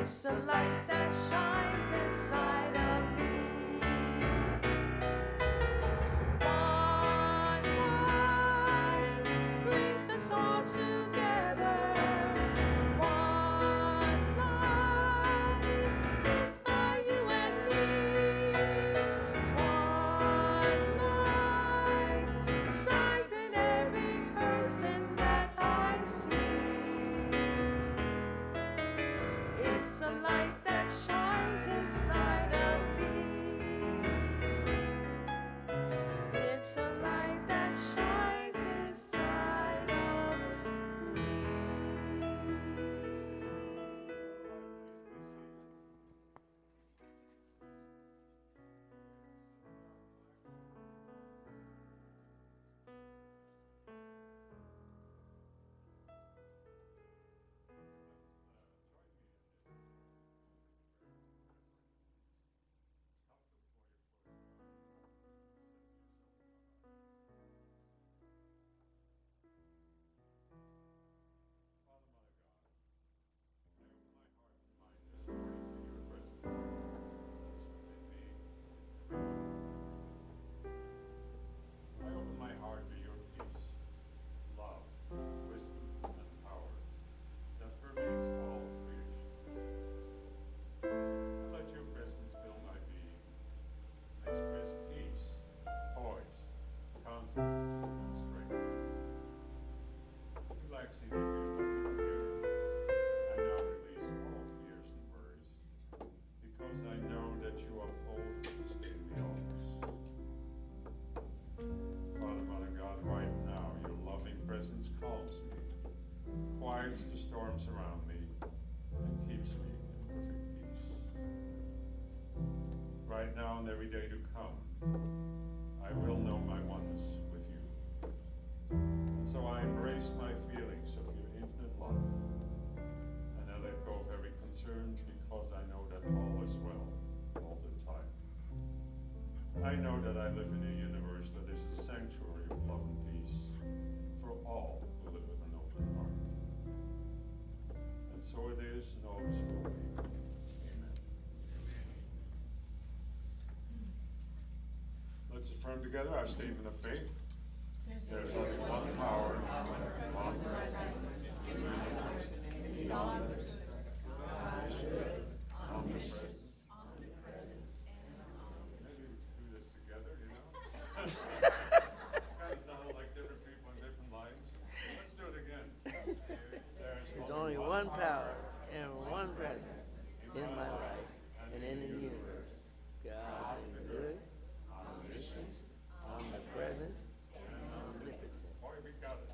It's a light that shines inside of me. One light brings us all together. One light inside you and me. One light shines in every person that I see. It's a light that shines inside of me. It's a light that shines inside of me. I open my heart to your peace, love, wisdom, and power that pervades all creation. And let your presence fill my being and express peace, poise, confidence, and strength. Relaxing into your loving care, I now release all fears and worries, because I know that you uphold and sustain me always. Father, Mother God, right now, your loving presence calms me, quiets the storms around me, and keeps me in perfect peace. Right now and every day to come, I will know my oneness with you. And so I embrace my feelings of your infinite love, and I let go of every concern because I know that all is well all the time. I know that I live in a universe that is a sanctuary of love and peace for all who live with an open heart. And so it is, and always will be. Amen. Let's affirm together our statement of faith. There is only one power, one presence, in the universe, beyond omnipresence. Maybe we could do this together, you know? Kind of sound like different people in different lives. Let's do it again. There's only one power and one presence in my life and in the universe. God is good, omniscient, omnipresent, and omnipotent. Boy, we got it.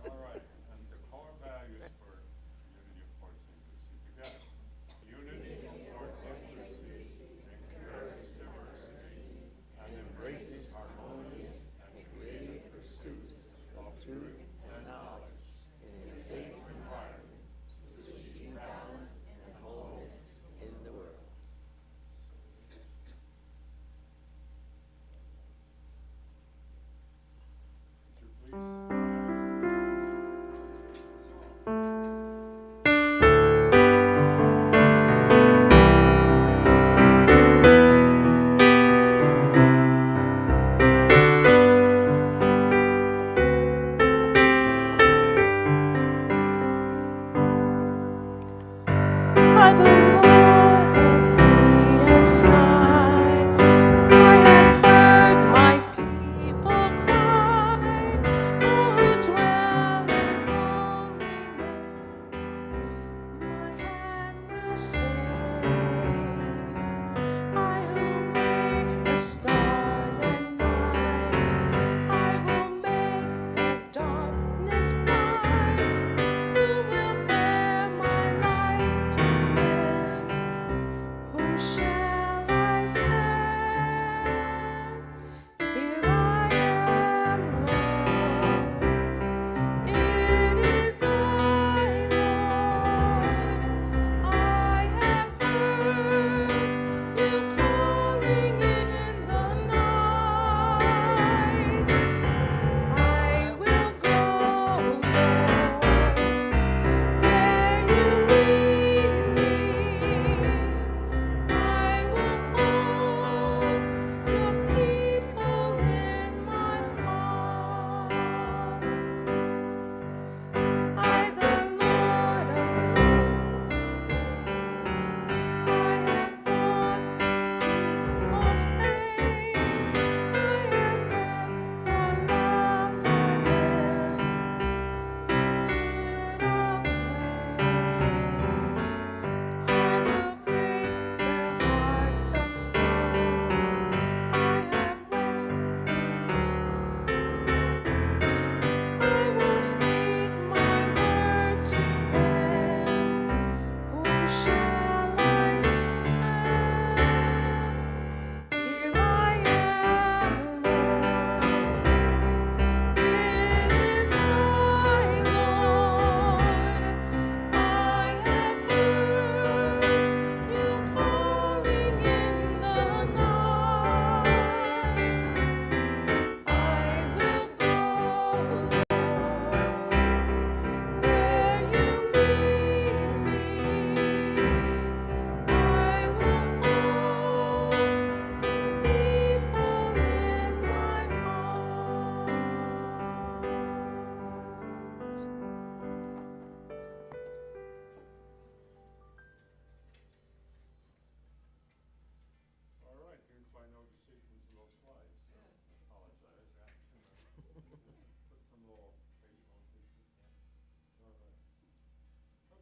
All right, and the core values for unity, of course, and Lucie together. Unity, Lord's Lucie, encourages diversity, and embraces harmonious and creative pursuits of truth and knowledge In a in a safe safe environment to achieve balance and wholeness. in the world. Would you please? By the Lord of sea and sky, I have heard my people cry, all who dwell in loneliness. My hand will save, I who made the stars and night, I will make the darkness bright. Who will bear my light to them?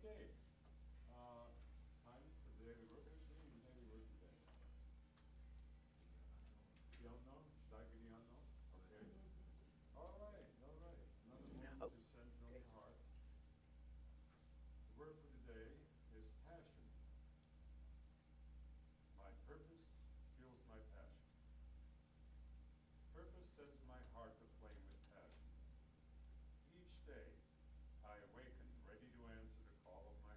Okay. Time for the daily word. Who's doing the daily word today? The unknown? Should I be the unknown? Okay. All right, all right. Another moment to send from the heart. The word for today is passion. My purpose fuels my passion. Purpose sets my heart aflame with passion. Each day, I awaken ready to answer the call of my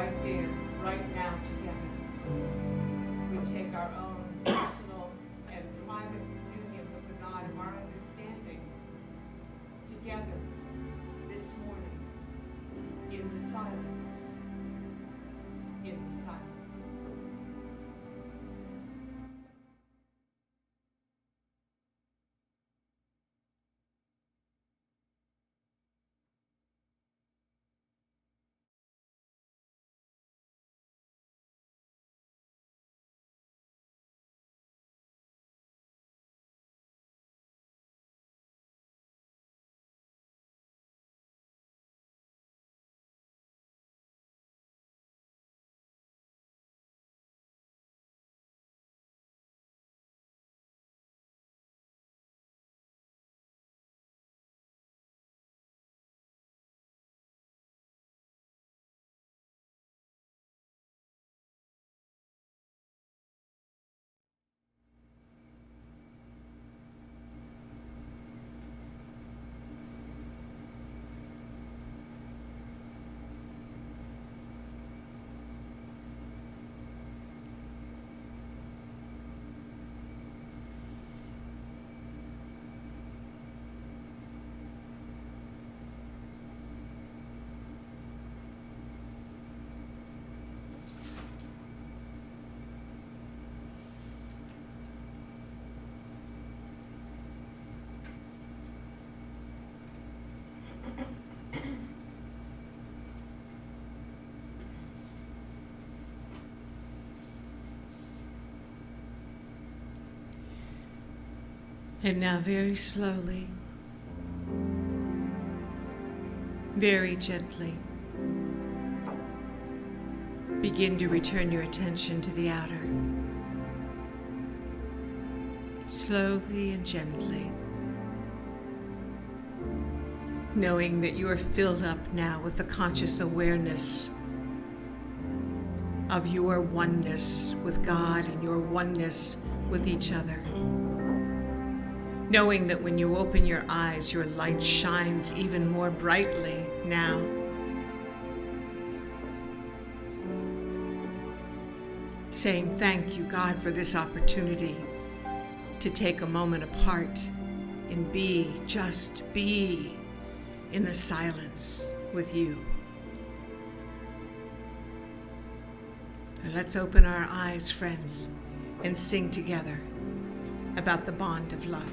right there, right now together. We take our own personal and private communion with the God of our understanding together this morning in the silence. In the silence. And now very slowly, very gently, begin to return your attention to the outer. Slowly and gently, knowing that you are filled up now with the conscious awareness of your oneness with God and your oneness with each other. Knowing that when you open your eyes, your light shines even more brightly now. Saying thank you, God, for this opportunity to take a moment apart and be, just be in the silence with you. Let's open our eyes, friends, and sing together about the bond of love.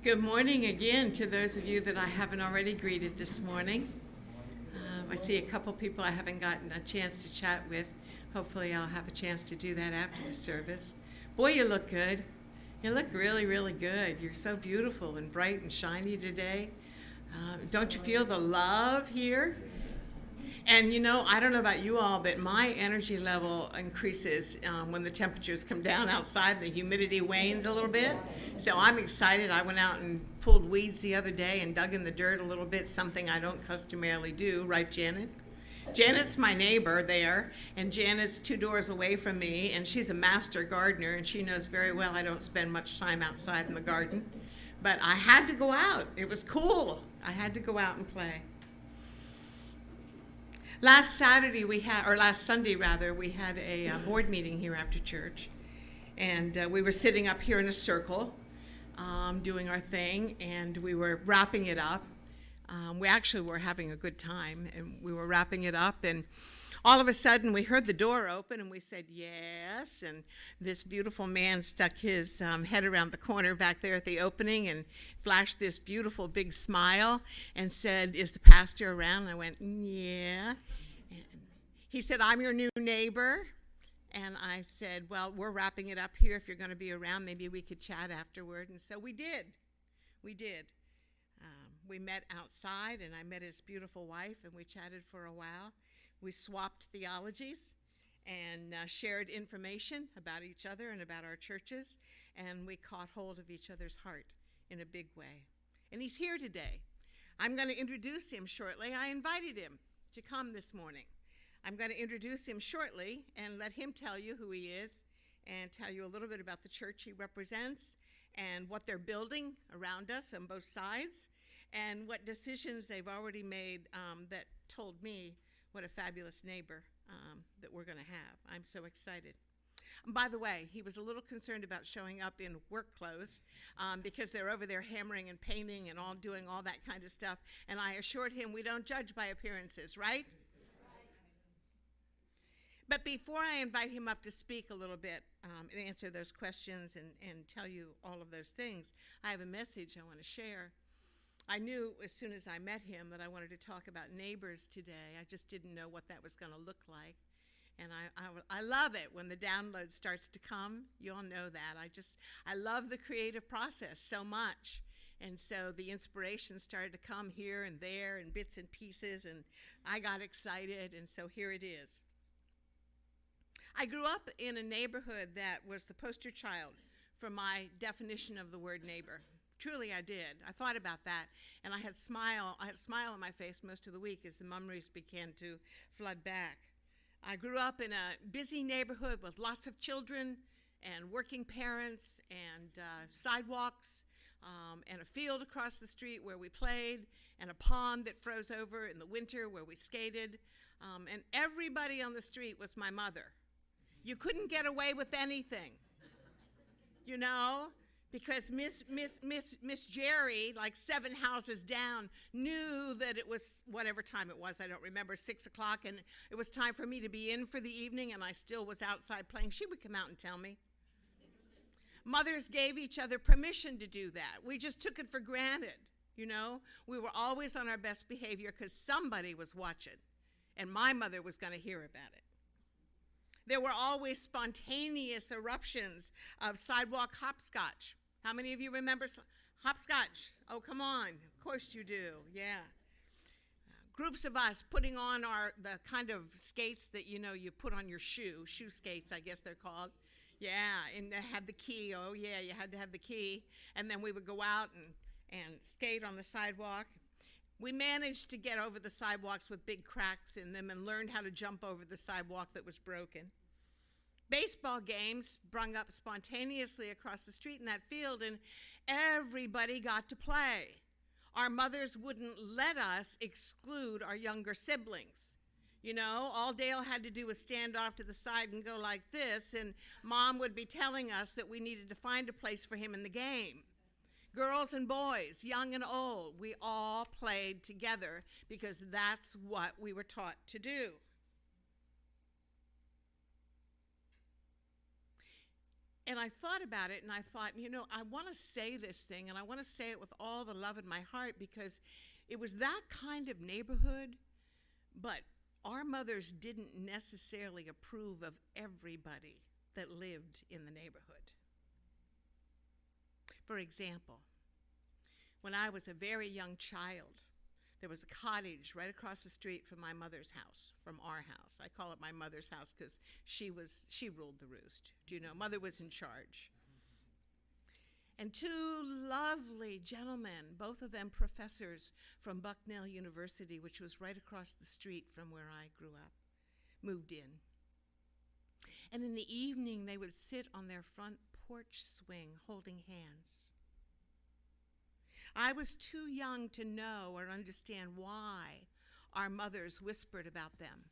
Good morning again to those of you that I haven't already greeted this morning. I see a couple people I haven't gotten a chance to chat with. Hopefully I'll have a chance to do that after the service. Boy, you look good. You look really, really good. You're so beautiful and bright and shiny today. Don't you feel the love here? And you know, I don't know about you all, but my energy level increases when the temperatures come down outside, the humidity wanes a little bit. So I'm excited. I went out and pulled weeds the other day and dug in the dirt a little bit, something I don't customarily do, right, Janet? Janet's my neighbor there, and Janet's 2 doors away from me, and she's a master gardener, and she knows very well I don't spend much time outside in the garden. But I had to go out. It was cool. I had to go out and play. Last Sunday we had a board meeting here after church, and we were sitting up here in a circle, doing our thing, and we were wrapping it up. We actually were having a good time, and we were wrapping it up, and all of a sudden we heard the door open, and we said yes, and this beautiful man stuck his head around the corner back there at the opening and flashed this beautiful big smile and said, "Is the pastor around?" And I went, "Yeah." And he said, "I'm your new neighbor." And I said, "Well, we're wrapping it up here. If you're going to be around, maybe we could chat afterward." And so we did. We did. We met outside, and I met his beautiful wife, and we chatted for a while. We swapped theologies and shared information about each other and about our churches, and we caught hold of each other's heart in a big way. And he's here today. I'm going to introduce him shortly. I invited him to come this morning. I'm going to introduce him shortly and let him tell you who he is and tell you a little bit about the church he represents and what they're building around us on both sides, and what decisions they've already made that told me what a fabulous neighbor that we're going to have. I'm so excited. And by the way, he was a little concerned about showing up in work clothes because they're over there hammering and painting and all doing all that kind of stuff. And I assured him we don't judge by appearances, right? But before I invite him up to speak a little bit and answer those questions and tell you all of those things, I have a message I want to share. I knew as soon as I met him that I wanted to talk about neighbors today. I just didn't know what that was going to look like. And I love it when the download starts to come. You all know that. I love the creative process so much. And so the inspiration started to come here and there in bits and pieces, and I got excited, and so here it is. I grew up in a neighborhood that was the poster child for my definition of the word neighbor. Truly, I did. I thought about that, and I had a smile on my face most of the week as the memories began to flood back. I grew up in a busy neighborhood with lots of children and working parents and sidewalks and a field across the street where we played and a pond that froze over in the winter where we skated. And everybody on the street was my mother. You couldn't get away with anything, you know, because Miss Jerry, like 7 houses down, knew that it was whatever time it was, I don't remember, 6 o'clock, and it was time for me to be in for the evening, and I still was outside playing. She would come out and tell me. Mothers gave each other permission to do that. We just took it for granted, you know. We were always on our best behavior because somebody was watching, and my mother was going to hear about it. There were always spontaneous eruptions of sidewalk hopscotch. How many of you remember hopscotch? Oh, come on. Of course you do. Yeah. Groups of us putting on the kind of skates that, you know, you put on your shoe skates, I guess they're called. Yeah, and they had the key. Oh, yeah, you had to have the key. And then we would go out and skate on the sidewalk. We managed to get over the sidewalks with big cracks in them and learned how to jump over the sidewalk that was broken. Baseball games sprung up spontaneously across the street in that field, and everybody got to play. Our mothers wouldn't let us exclude our younger siblings. You know, all Dale had to do was stand off to the side and go like this, and Mom would be telling us that we needed to find a place for him in the game. Girls and boys, young and old, we all played together because that's what we were taught to do. And I thought about it, and I thought, you know, I want to say this thing, and I want to say it with all the love in my heart because it was that kind of neighborhood, but our mothers didn't necessarily approve of everybody that lived in the neighborhood. For example, when I was a very young child, There was a cottage right across the street from my mother's house, from our house. I call it my mother's house because she ruled the roost. Do you know? Mother was in charge. And two lovely gentlemen, both of them professors from Bucknell University, which was right across the street from where I grew up, moved in. And in the evening, they would sit on their front porch swing holding hands. I was too young to know or understand why our mothers whispered about them.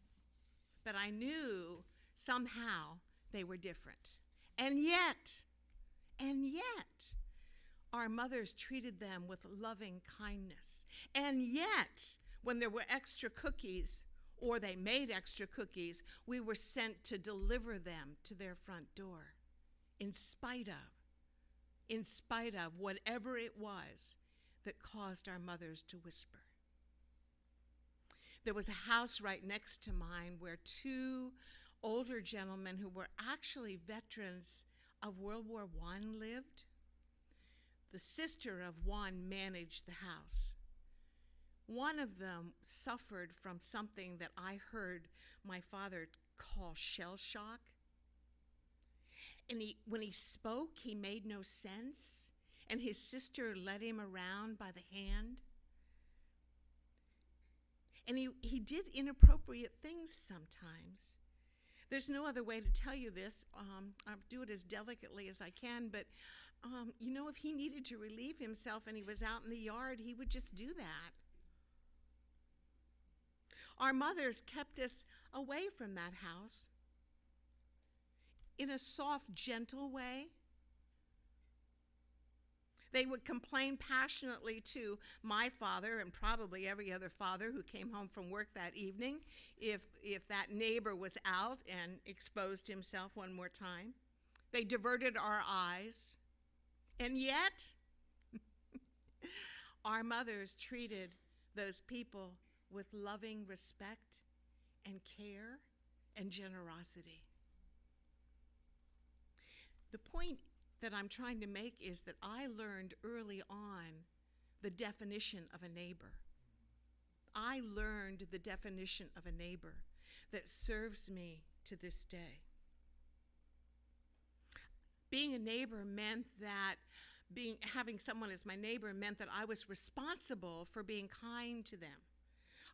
But I knew somehow they were different. And yet, our mothers treated them with loving kindness. And yet, when there were extra cookies, or they made extra cookies, we were sent to deliver them to their front door, in spite of whatever it was that caused our mothers to whisper. There was a house right next to mine where two older gentlemen who were actually veterans of World War I lived. The sister of one managed the house. One of them suffered from something that I heard my father call shell shock. And when he spoke, he made no sense. And his sister led him around by the hand. And he did inappropriate things sometimes. There's no other way to tell you this. I'll do it as delicately as I can, but if he needed to relieve himself and he was out in the yard, he would just do that. Our mothers kept us away from that house in a soft, gentle way. They would complain passionately to my father and probably every other father who came home from work that evening if that neighbor was out and exposed himself one more time. They diverted our eyes. And yet, our mothers treated those people with loving respect and care and generosity. The point that I'm trying to make is that I learned early on the definition of a neighbor. I learned the definition of a neighbor that serves me to this day. Being a neighbor meant that having someone as my neighbor meant that I was responsible for being kind to them.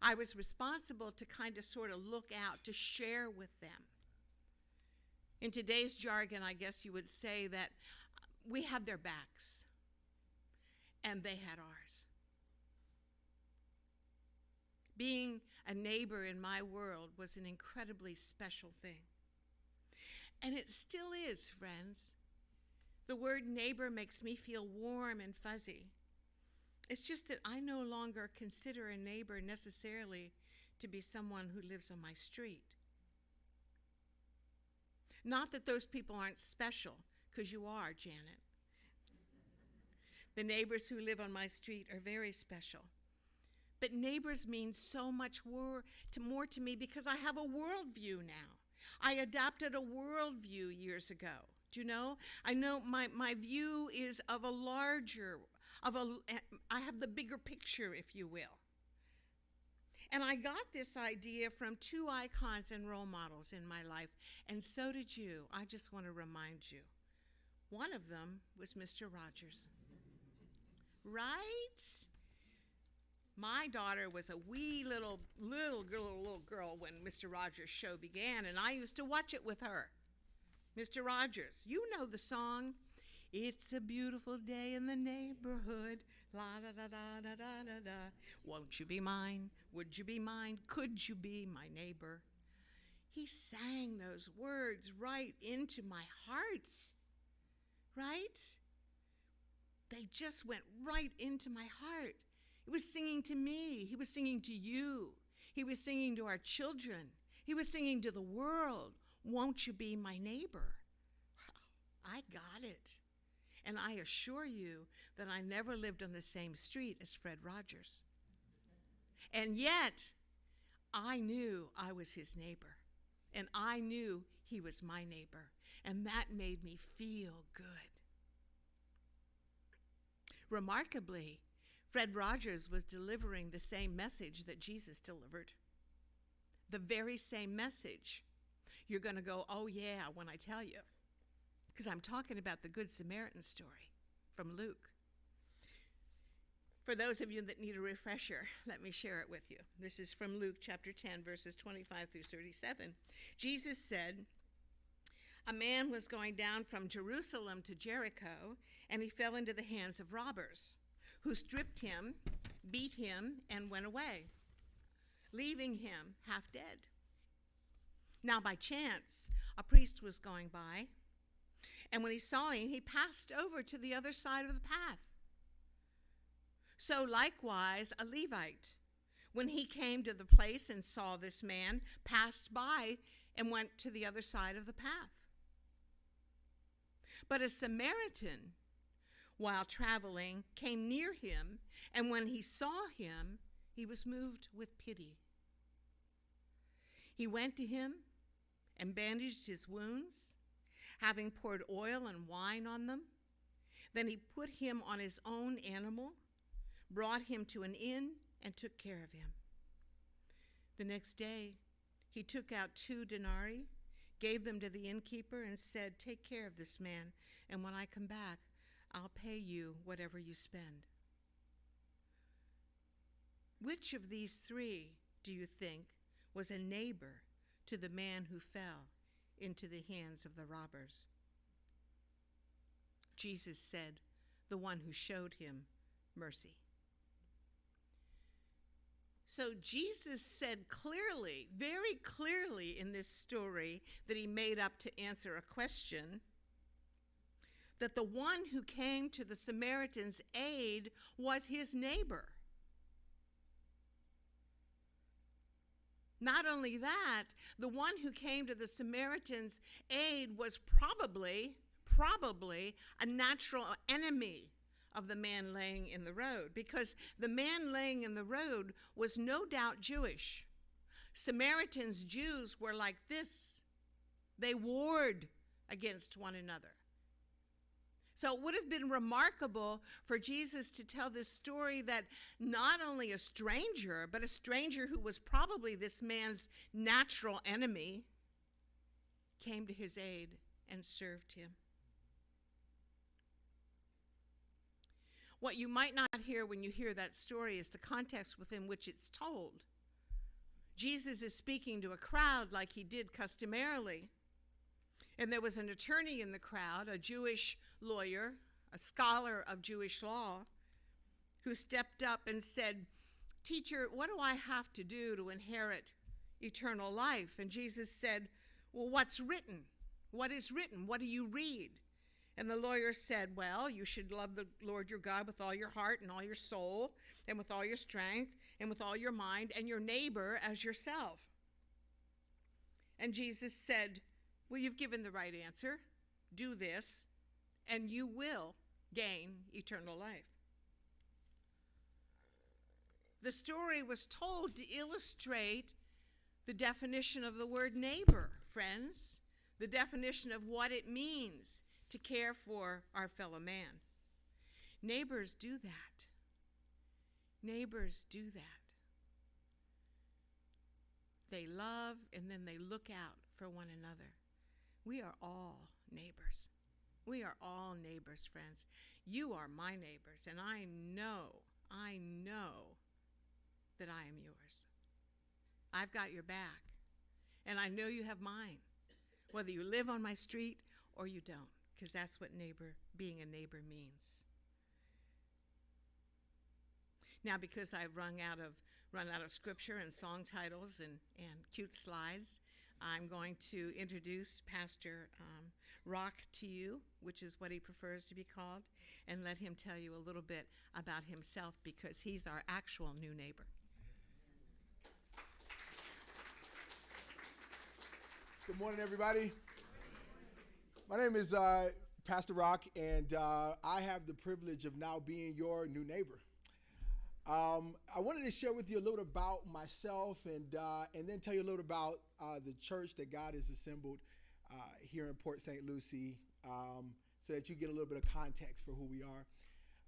I was responsible to kind of sort of look out, to share with them. In today's jargon, I guess you would say that we had their backs and they had ours. Being a neighbor in my world was an incredibly special thing. And it still is, friends. The word neighbor makes me feel warm and fuzzy. It's just that I no longer consider a neighbor necessarily to be someone who lives on my street. Not that those people aren't special, because you are, Janet. The neighbors who live on my street are very special. But neighbors mean so much more to me because I have a worldview now. I adopted a worldview years ago. Do you know? I know my view is of a larger, I have the bigger picture, if you will. And I got this idea from two icons and role models in my life, and so did you. I just want to remind you. One of them was Mr. Rogers. Right? My daughter was a wee little girl when Mr. Rogers' show began, and I used to watch it with her. Mr. Rogers, you know the song, "It's a beautiful day in the neighborhood, la da da da da da da da. Won't you be mine? Would you be mine? Could you be my neighbor?" He sang those words right into my heart, right? They just went right into my heart. He was singing to me. He was singing to you. He was singing to our children. He was singing to the world. Won't you be my neighbor? I got it. And I assure you that I never lived on the same street as Fred Rogers. And yet, I knew I was his neighbor. And I knew he was my neighbor. And that made me feel good. Remarkably, Fred Rogers was delivering the same message that Jesus delivered. The very same message. You're going to go, oh yeah, when I tell you. Because I'm talking about the Good Samaritan story from Luke. For those of you that need a refresher, let me share it with you. This is from Luke chapter 10, verses 25 through 37. Jesus said, a man was going down from Jerusalem to Jericho, and he fell into the hands of robbers, who stripped him, beat him, and went away, leaving him half dead. Now by chance, a priest was going by, and when he saw him, he passed over to the other side of the path. So likewise, a Levite, when he came to the place and saw this man, passed by and went to the other side of the path. But a Samaritan, while traveling, came near him, and when he saw him, he was moved with pity. He went to him and bandaged his wounds, having poured oil and wine on them. Then he put him on his own animal, brought him to an inn, and took care of him. The next day, he took out 2 denarii, gave them to the innkeeper, and said, take care of this man, and when I come back, I'll pay you whatever you spend. Which of these 3 do you think was a neighbor to the man who fell into the hands of the robbers? Jesus said, the one who showed him mercy. So Jesus said clearly, very clearly in this story that he made up to answer a question, that the one who came to the Samaritan's aid was his neighbor. Not only that, the one who came to the Samaritan's aid was probably a natural enemy of the man laying in the road, because the man laying in the road was no doubt Jewish. Samaritans, Jews, were like this. They warred against one another. So it would have been remarkable for Jesus to tell this story that not only a stranger, but a stranger who was probably this man's natural enemy, came to his aid and served him. What you might not hear when you hear that story is the context within which it's told. Jesus is speaking to a crowd like he did customarily. And there was an attorney in the crowd, a Jewish lawyer, a scholar of Jewish law, who stepped up and said, "Teacher, what do I have to do to inherit eternal life?" And Jesus said, "Well, what's written? What is written? What do you read?" And the lawyer said, "Well, you should love the Lord your God with all your heart and all your soul and with all your strength and with all your mind, and your neighbor as yourself." And Jesus said, "Well, you've given the right answer. Do this, and you will gain eternal life." The story was told to illustrate the definition of the word neighbor, friends, the definition of what it means to care for our fellow man. Neighbors do that. Neighbors do that. They love and then they look out for one another. We are all neighbors. We are all neighbors, friends. You are my neighbors, and I know that I am yours. I've got your back, and I know you have mine, whether you live on my street or you don't, because that's what being a neighbor means. Now, because I've run out of scripture and song titles and cute slides, I'm going to introduce Pastor Rock to you, which is what he prefers to be called, and let him tell you a little bit about himself, because he's our actual new neighbor. Good morning, everybody. My name is Pastor Rock, and I have the privilege of now being your new neighbor. I wanted to share with you a little about myself, and then tell you a little about the church that God has assembled here in Port St. Lucie, so that you get a little bit of context for who we are.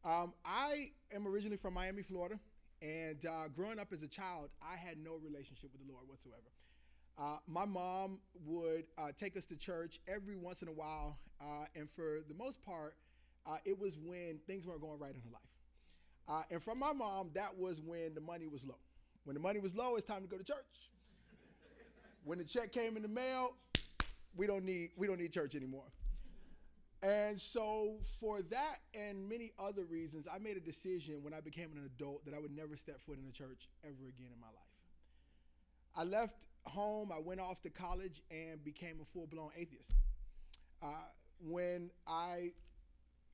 I am originally from Miami, Florida, and growing up as a child, I had no relationship with the Lord whatsoever. My mom would take us to church every once in a while, and for the most part, it was when things weren't going right in her life. And from my mom, that was when the money was low. When the money was low, it's time to go to church. When the check came in the mail, we don't need church anymore. And so for that and many other reasons, I made a decision when I became an adult that I would never step foot in a church ever again in my life. I left home, I went off to college and became a full-blown atheist. When I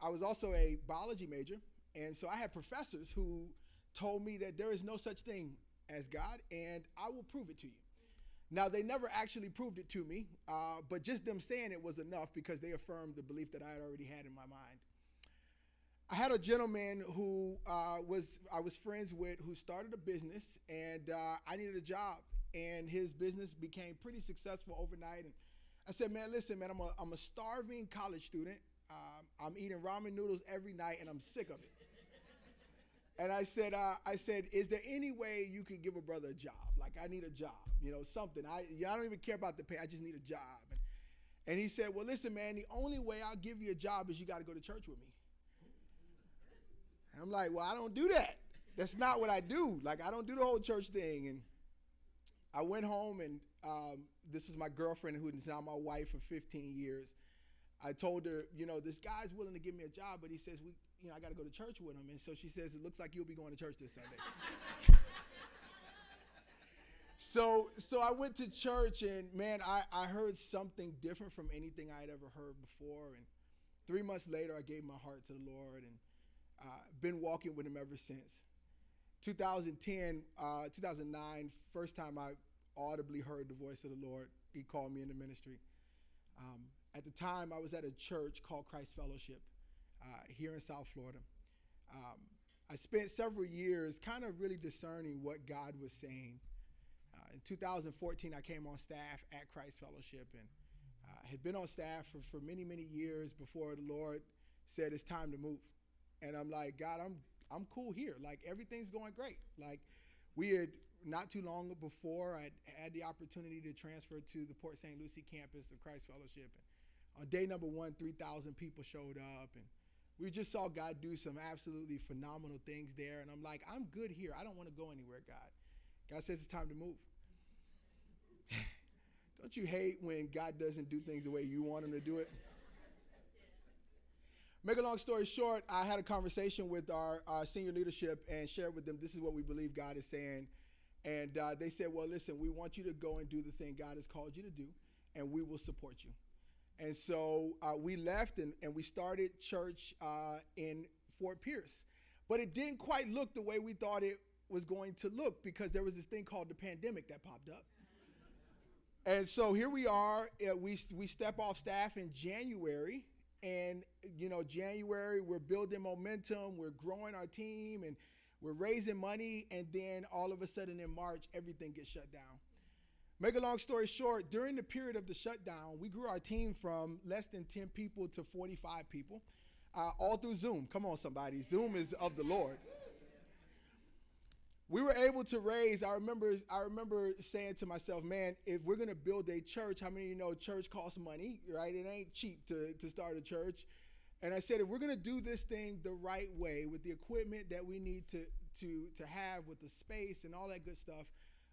was also a biology major, and so I had professors who told me that there is no such thing as God, and I will prove it to you. Now, they never actually proved it to me, but just them saying it was enough because they affirmed the belief that I had already had in my mind. I had a gentleman who I was friends with who started a business, and I needed a job, and his business became pretty successful overnight. And I said, man, listen, man, I'm a starving college student. I'm eating ramen noodles every night, and I'm sick of it. And I said, is there any way you could give a brother a job? Like, I need a job, something. I don't even care about the pay. I just need a job. And he said, well, listen, man, the only way I'll give you a job is you got to go to church with me. And I'm like, well, I don't do that. That's not what I do. Like, I don't do the whole church thing. And I went home, and this is my girlfriend who is now my wife for 15 years. I told her, this guy's willing to give me a job, but he says, I got to go to church with him. And so she says, it looks like you'll be going to church this Sunday. So I went to church, and man, I heard something different from anything I had ever heard before. And 3 months later, I gave my heart to the Lord, and been walking with him ever since. 2009, first time I audibly heard the voice of the Lord. He called me into ministry. At the time, I was at a church called Christ Fellowship here in South Florida. I spent several years kind of really discerning what God was saying. In 2014, I came on staff at Christ Fellowship, and had been on staff for many, many years before the Lord said it's time to move. And I'm like, God, I'm cool here. Like, everything's going great. Like, we had not too long before, I had the opportunity to transfer to the Port St. Lucie campus of Christ Fellowship. And on day number 1, 3,000 people showed up, and we just saw God do some absolutely phenomenal things there. And I'm like, I'm good here. I don't want to go anywhere, God. God says it's time to move. Don't you hate when God doesn't do things the way you want him to do it? Make a long story short, I had a conversation with our senior leadership and shared with them, this is what we believe God is saying. And they said, well, listen, we want you to go and do the thing God has called you to do, and we will support you. And so we left, and we started church in Fort Pierce. But it didn't quite look the way we thought it was going to look, because there was this thing called the pandemic that popped up. And so here we are. We step off staff in January. And, January, we're building momentum. We're growing our team, and we're raising money. And then all of a sudden in March, everything gets shut down. Make a long story short, during the period of the shutdown, we grew our team from less than 10 people to 45 people, all through Zoom. Come on, somebody. Zoom is of the Lord. We were able to raise, I remember saying to myself, man, if we're going to build a church, how many of you know church costs money, right? It ain't cheap to start a church. And I said, if we're going to do this thing the right way with the equipment that we need to have, with the space and all that good stuff,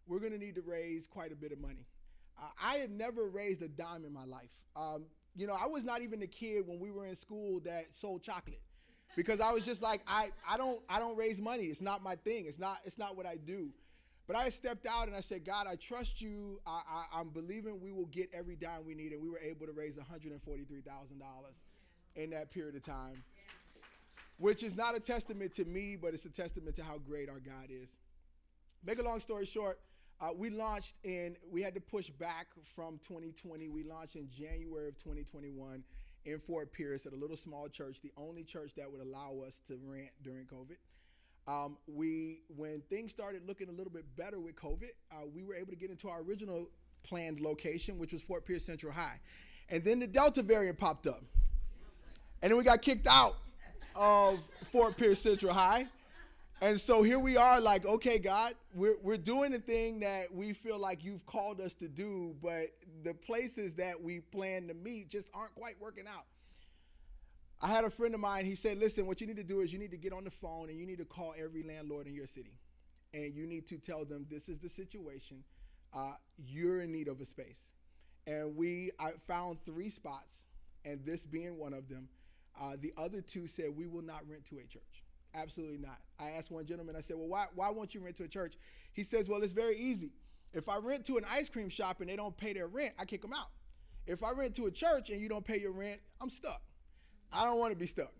we're going to need to raise quite a bit of money. I had never raised a dime in my life. I was not even a kid when we were in school that sold chocolate. Because I was just like, I don't raise money. It's not my thing. It's not what I do. But I stepped out and I said, God, I trust you. I'm believing we will get every dime we need. And we were able to raise $143,000 in that period of time, which is not a testament to me, but it's a testament to how great our God is. Make a long story short, we had to push back from 2020. We launched in January of 2021. In Fort Pierce at a little small church, the only church that would allow us to rent during COVID. When things started looking a little bit better with COVID, we were able to get into our original planned location, which was Fort Pierce Central High. And then the Delta variant popped up. And then we got kicked out. of Fort Pierce Central High. And so here we are, like, okay, God, we're doing the thing that we feel like you've called us to do, but the places that we plan to meet just aren't quite working out. I had a friend of mine, he said, listen, what you need to do is you need to get on the phone and you need to call every landlord in your city. And you need to tell them this is the situation. You're in need of a space. And I found 3 spots, and this being one of them. The other 2 said, we will not rent to a church. Absolutely not. I asked one gentleman, I said, well, why won't you rent to a church? He says, well, it's very easy. If I rent to an ice cream shop and they don't pay their rent, I kick them out. If I rent to a church and you don't pay your rent, I'm stuck. I don't want to be stuck.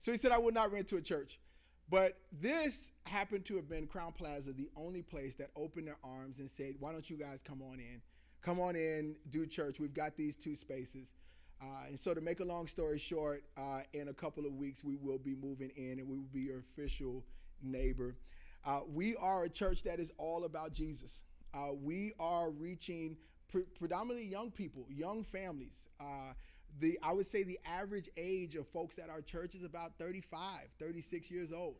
So he said, I would not rent to a church. But this happened to have been Crown Plaza, the only place that opened their arms and said, why don't you guys come on in? Come on in, do church. We've got these 2 spaces. And so to make a long story short, in a couple of weeks, we will be moving in and we will be your official neighbor. We are a church that is all about Jesus. We are reaching predominantly young people, young families. I would say the average age of folks at our church is about 35, 36 years old.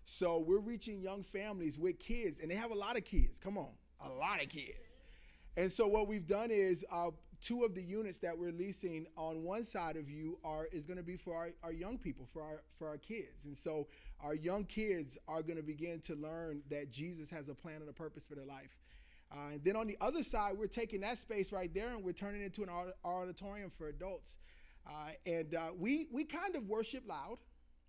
So we're reaching young families with kids, and they have a lot of kids. Come on, a lot of kids. And so what we've done is 2 of the units that we're leasing on one side of you is going to be for our young people, for our kids. And so our young kids are going to begin to learn that Jesus has a plan and a purpose for their life. And then on the other side, we're taking that space right there and we're turning it into an auditorium for adults. We kind of worship loud.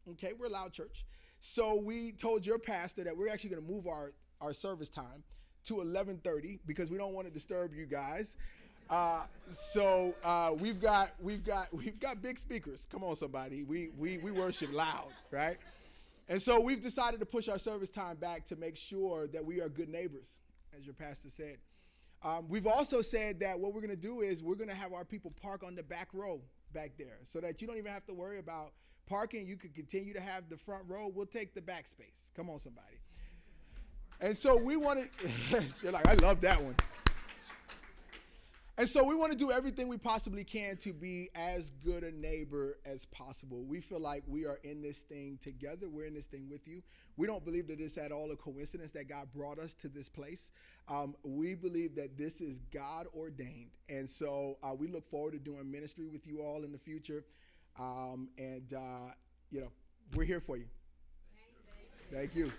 Okay, we're a loud church. So we told your pastor that we're actually going to move our service time to 11:30 because we don't want to disturb you guys. So we've got big speakers. Come on, somebody. We worship loud, right? And so we've decided to push our service time back to make sure that we are good neighbors, as your pastor said. We've also said that what we're going to do is we're going to have our people park on the back row back there so that you don't even have to worry about parking. You can continue to have the front row. We'll take the back space. Come on, somebody. And so we want to, they're like, I love that one. And so we want to do everything we possibly can to be as good a neighbor as possible. We feel like we are in this thing together. We're in this thing with you. We don't believe that it's at all a coincidence that God brought us to this place. We believe that this is God ordained. And so we look forward to doing ministry with you all in the future. We're here for you. Thank you.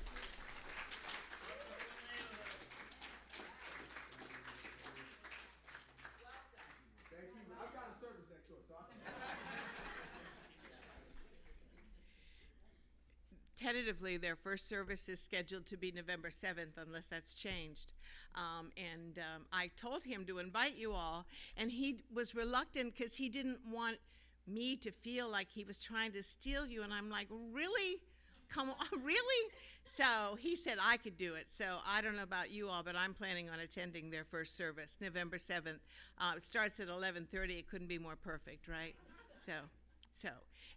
Tentatively, their first service is scheduled to be November 7th, unless that's changed. I told him to invite you all, and he was reluctant because he didn't want me to feel like he was trying to steal you. And I'm like, really? Come on, really? So he said I could do it. So I don't know about you all, but I'm planning on attending their first service, November 7th. It starts at 11:30. It couldn't be more perfect, right? So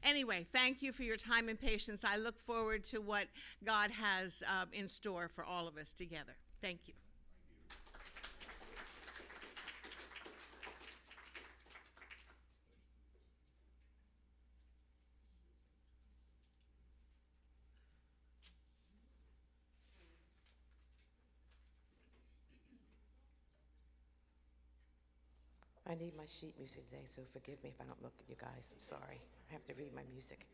anyway, thank you for your time and patience. I look forward to what God has in store for all of us together. Thank you. I need my sheet music today, so forgive me if I don't look at you guys. I'm sorry. I have to read my music.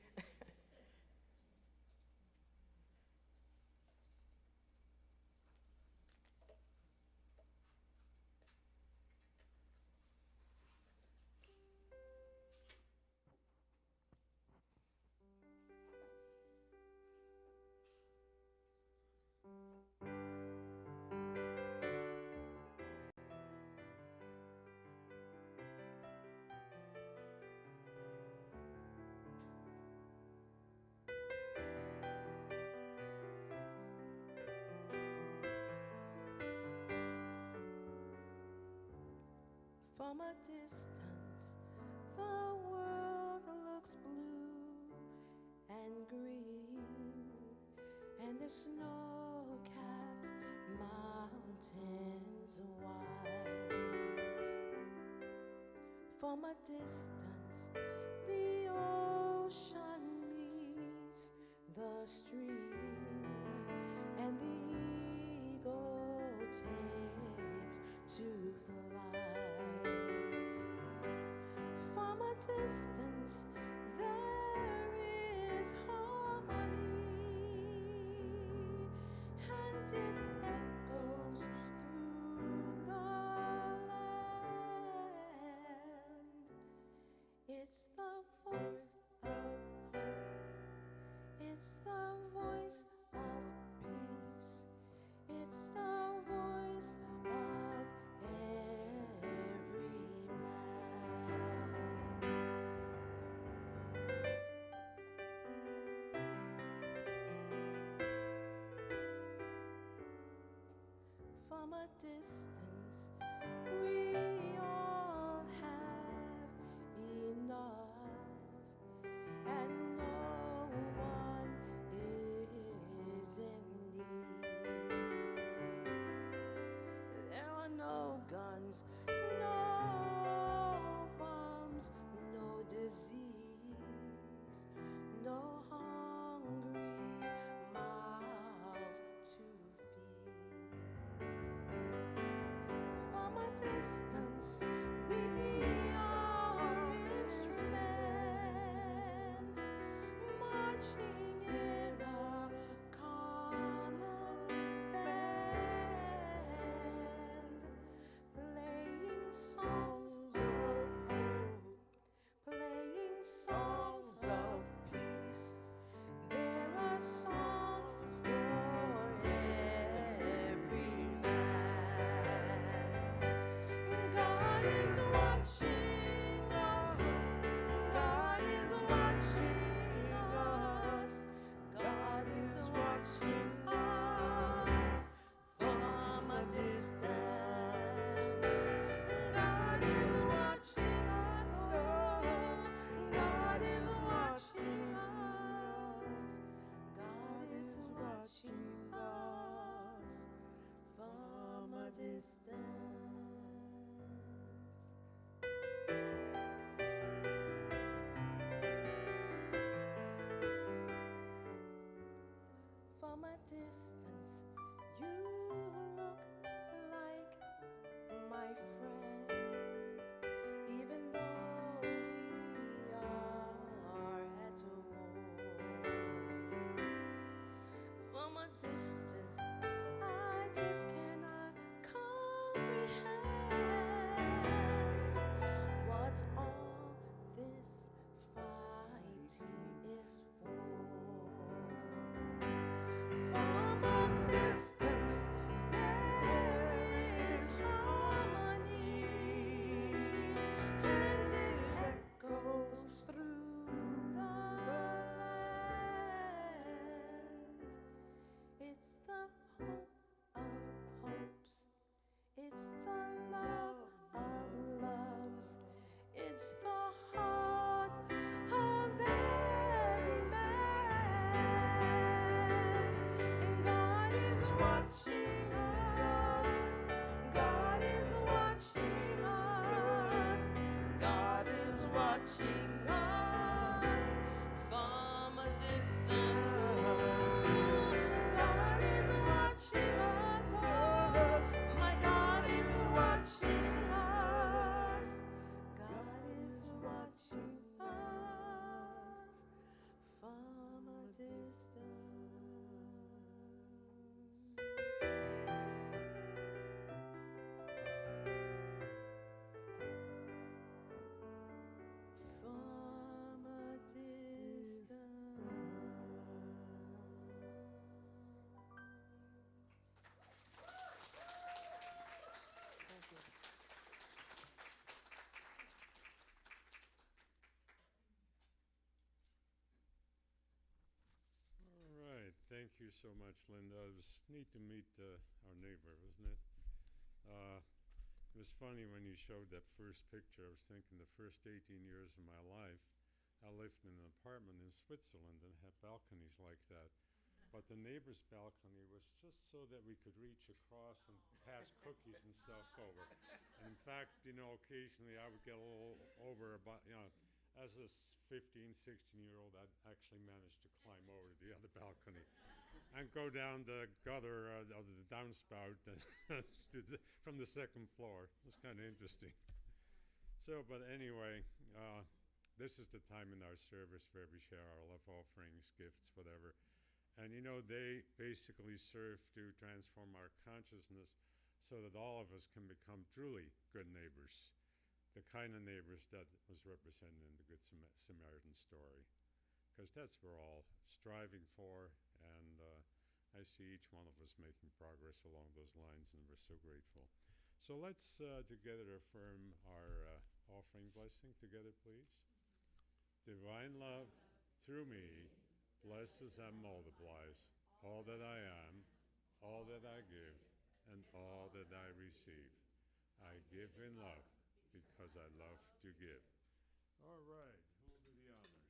From a distance, the world looks blue and green, and the snow-capped mountains white. From a distance, the ocean meets distance there is harmony, and it echoes through the land. It's the voice of hope. It's the voice of peace. It's the voice of every man. From a distance, we all have enough, and no one is in need. There are no guns, no bombs, no disease, no hungry mouths to feed. From a distance, we are instruments marching in a common band, playing songs of hope, playing songs of peace. There are songs for every man. God is watching us. God is watching us. God is watching us from a distance. God is watching us. God is watching us. God is watching us from a distance. From a distance, you look like my friend, even though we are at war. From a distance, I just cannot comprehend what all this fighting is for. From a distance, there is harmony, and it echoes through the land. It's the hope of hopes. It's the love of loves. It's the heart of every man. And God is watching us. God is watching us. God is watching us from a distance. God is watching us. Oh, my God is watching us. God is watching us from a distance. From a distance. Thank you. All right, thank you so much, Linda. It was neat to meet our neighbor, wasn't it? It was funny when you showed that first picture. I was thinking the first 18 years of my life, I lived in an apartment in Switzerland and had balconies like that. But the neighbor's balcony was just so that we could reach across and pass cookies and stuff over. And in fact, occasionally I would get a little over about, as a 15, 16-year-old, I actually managed to climb over to the other balcony and go down the gutter of the downspout from the second floor. It was kind of interesting. So, but anyway, this is the time in our service where we share our love offerings, gifts, whatever. And you know, they basically serve to transform our consciousness so that all of us can become truly good neighbors, the kind of neighbors that was represented in the Good Samaritan story. Because that's what we're all striving for, and I see each one of us making progress along those lines, and we're so grateful. So let's together affirm our offering blessing together, please. Divine love, through me, blesses and multiplies all that I am, all that I give, and all that I receive. I give in love because I love to give. All right, who will do the honors?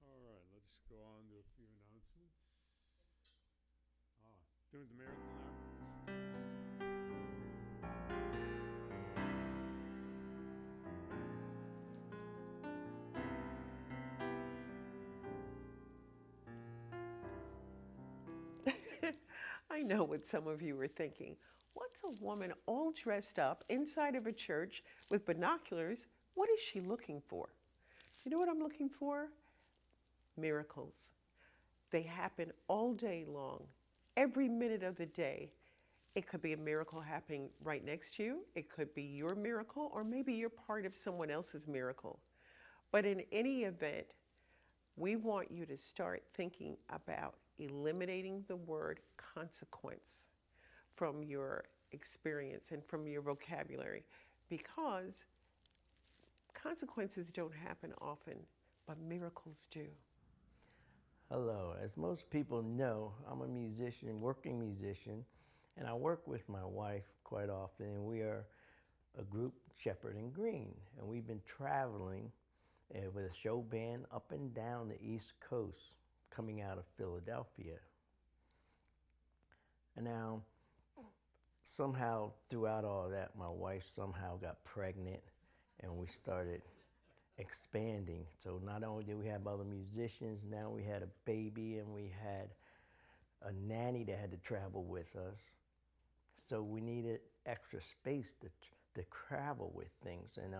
Aha. All right, let's go on to a few announcements. Doing the miracle now? I know what some of you are thinking. What's a woman all dressed up inside of a church with binoculars? What is she looking for? You know what I'm looking for? Miracles. They happen all day long, every minute of the day. It could be a miracle happening right next to you. It could be your miracle, or maybe you're part of someone else's miracle. But in any event, we want you to start thinking about eliminating the word consequence from your experience and from your vocabulary, because consequences don't happen often, but miracles do. Hello. As most people know, I'm a musician, working musician, and I work with my wife quite often, and we are a group, Shepherd and Green, and we've been traveling with a show band up and down the East Coast, coming out of Philadelphia. And now, somehow throughout all that, my wife somehow got pregnant, and we started expanding. So not only did we have other musicians, now we had a baby, and we had a nanny that had to travel with us. So we needed extra space to travel with things. And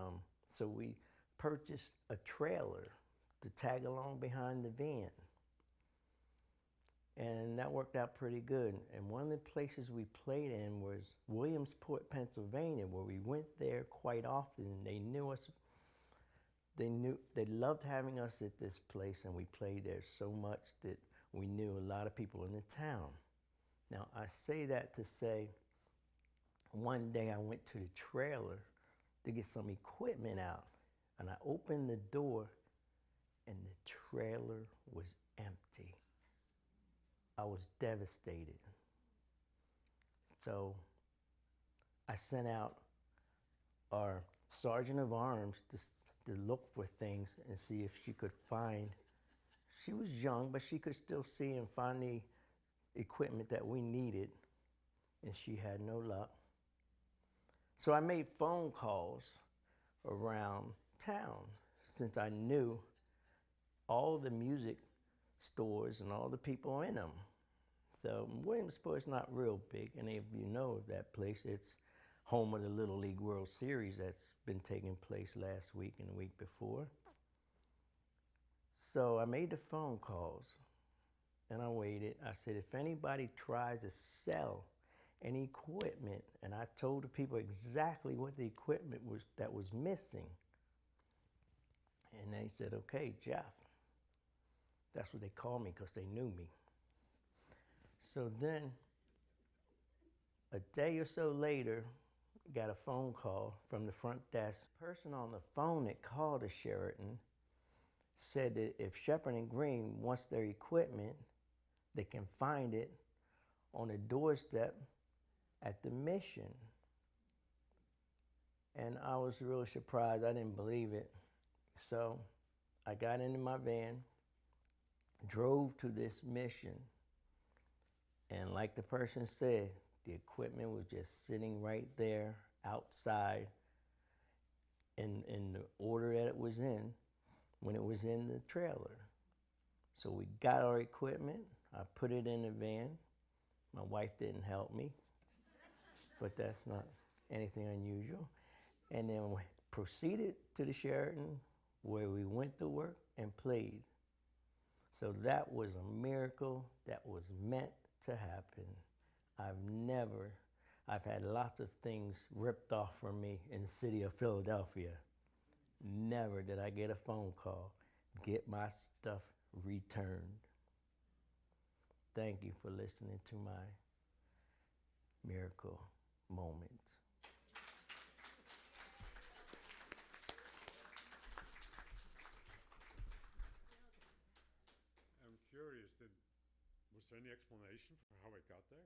so we purchased a trailer to tag along behind the van. And that worked out pretty good. And one of the places we played in was Williamsport, Pennsylvania, where we went there quite often. They knew us. They loved having us at this place, and we played there so much that we knew a lot of people in the town. Now, I say that to say, one day I went to the trailer to get some equipment out, and I opened the door, and the trailer was empty. I was devastated. So I sent out our sergeant of arms to look for things and see if she could find. She was young, but she could still see and find the equipment that we needed, and she had no luck. So I made phone calls around town, since I knew all the music stores and all the people in them. So Williamsport's not real big, and if you know of that place, it's home of the Little League World Series that's been taking place last week and the week before. So I made the phone calls, and I waited. I said, if anybody tries to sell any equipment, and I told the people exactly what the equipment was that was missing. And they said, okay, Jeff. That's what they called me, because they knew me. So then, a day or so later, got a phone call from the front desk. The person on the phone that called the Sheraton said that if Shepherd and Green wants their equipment, they can find it on a doorstep at the Mission. And I was really surprised. I didn't believe it. So I got into my van, drove to this Mission, and like the person said, the equipment was just sitting right there outside in the order that it was in when it was in the trailer. So we got our equipment. I put it in the van. My wife didn't help me, but that's not anything unusual. And then we proceeded to the Sheraton where we went to work and played. So that was a miracle that was meant to happen. I've had lots of things ripped off from me in the city of Philadelphia. Never did I get a phone call, get my stuff returned. Thank you for listening to my miracle moments. I'm curious, was there any explanation for how it got there?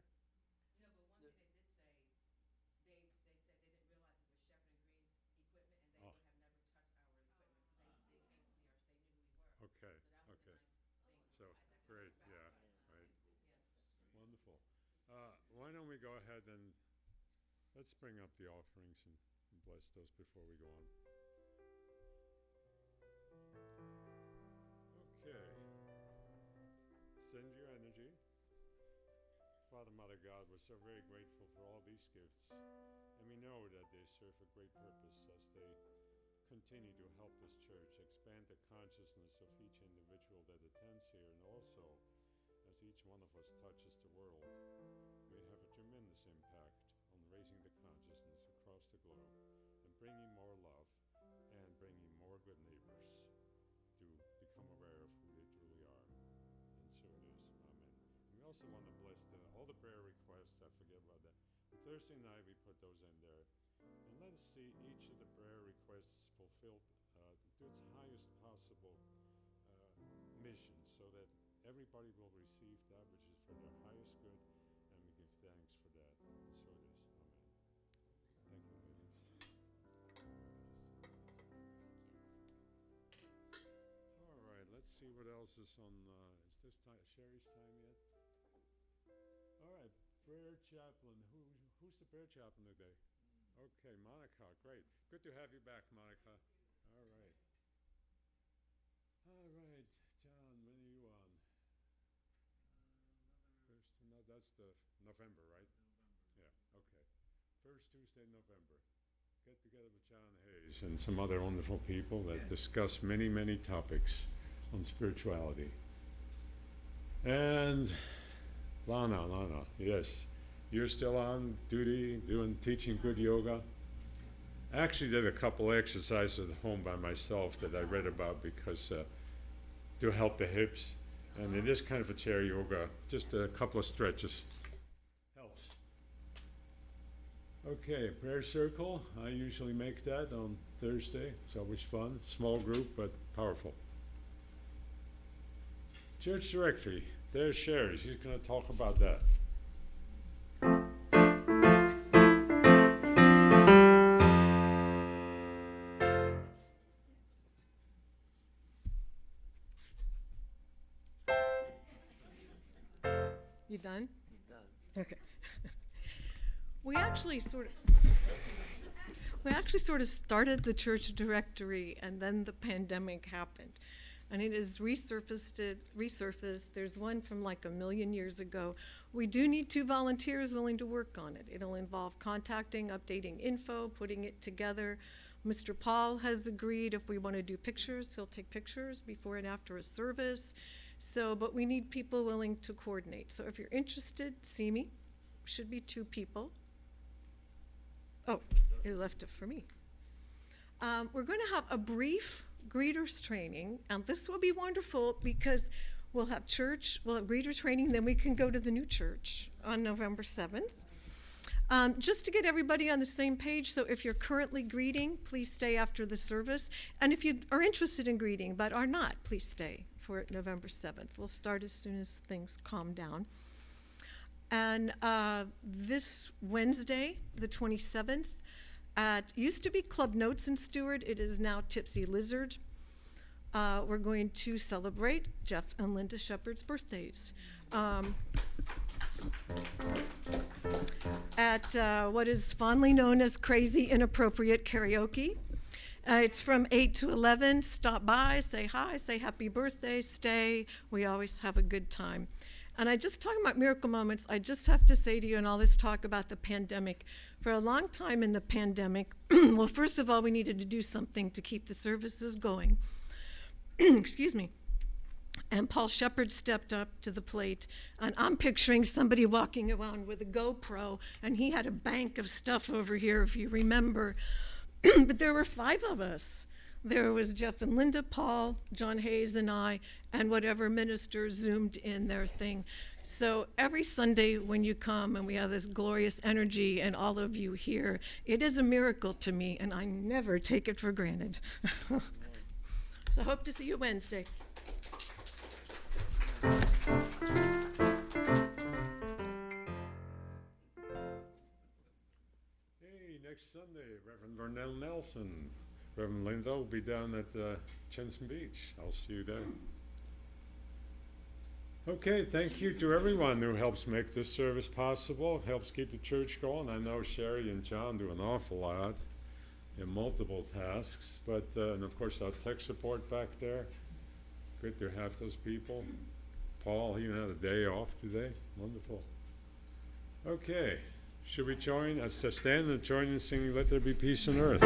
No, but one thing they did say, they said they didn't realize it was Shepherd and Green's equipment, and they Oh. would have never touched our equipment because they came to see our, they knew who we were. Okay, So that was okay. a nice thing. So, That kind of great, respect. yeah, right. Yeah. Wonderful. Why don't we go ahead and let's bring up the offerings and bless those before we go on. Okay. Send your energy. Father, Mother God, we're so very grateful for all these gifts, and we know that they serve a great purpose as they continue to help this church expand the consciousness of each individual that attends here, and also as each one of us touches the world, we have a tremendous impact on raising the consciousness across the globe and bringing more love and bringing more good neighbors to become aware of who they truly are. And so it is. Amen. And we also want to bless all the prayer requests. I forget about that. On Thursday night, we put those in there. And let us see each of the prayer requests fulfilled to its highest possible mission, so that everybody will receive that which is for their highest good, and we give thanks for that. And so it is. Amen. Thank you, ladies. All right, let's see what else is on. Is this time Sherry's time yet? All right, prayer chaplain. Who's the prayer chaplain today? Okay, Monica. Great. Good to have you back, Monica. All right. All right, John. When are you on? First, no, that's the November, right? November. Yeah. Okay. First Tuesday in November. Get together with John Hayes and some other wonderful people that discuss many, many topics on spirituality. And Lana, yes, you're still on duty, teaching good yoga. I actually did a couple exercises at home by myself that I read about because to help the hips. And it is kind of a chair yoga, just a couple of stretches. Helps. Okay, prayer circle. I usually make that on Thursday. It's always fun. Small group, but powerful. Church directory. There's Sherry. She's going to talk about that. You done? Done. Okay. We actually sort of started the church directory, and then the pandemic happened. And it has resurfaced. There's one from like 1 million years ago. We do need 2 volunteers willing to work on it. It'll involve contacting, updating info, putting it together. Mr. Paul has agreed if we want to do pictures, he'll take pictures before and after a service. But we need people willing to coordinate. So if you're interested, see me. Should be 2 people. Oh, you left it for me. We're going to have a brief greeters training, and this will be wonderful because we'll have church, we'll have greeters training, then we can go to the new church on November 7th. Just to get everybody on the same page, so if you're currently greeting, please stay after the service. And if you are interested in greeting but are not, please stay for November 7th. We'll start as soon as things calm down. And this Wednesday, the 27th, used to be Club Notes in Stewart. It is now Tipsy Lizard. We're going to celebrate Jeff and Linda Shepard's birthdays at what is fondly known as Crazy Inappropriate Karaoke. It's from 8 to 11. Stop by, say hi, say happy birthday, stay. We always have a good time. And I just talking about miracle moments, I just have to say to you in all this talk about the pandemic, for a long time in the pandemic, well, first of all, we needed to do something to keep the services going. Excuse me. And Paul Shepard stepped up to the plate, and I'm picturing somebody walking around with a GoPro, and he had a bank of stuff over here, if you remember. But there were 5 of us. There was Jeff and Linda, Paul, John Hayes, and I, and whatever minister zoomed in their thing. So every Sunday when you come and we have this glorious energy and all of you here, it is a miracle to me, and I never take it for granted. So hope to see you Wednesday. Hey, next Sunday, Reverend Vernell Nelson. Reverend Linda will be down at Chinson Beach. I'll see you then. Okay, thank you to everyone who helps make this service possible, helps keep the church going. I know Sherry and John do an awful lot in multiple tasks, but, and of course our tech support back there. Good to have those people. Paul even had a day off today. Wonderful. Okay, should we join? Let's stand and join in singing "Let There Be Peace on Earth."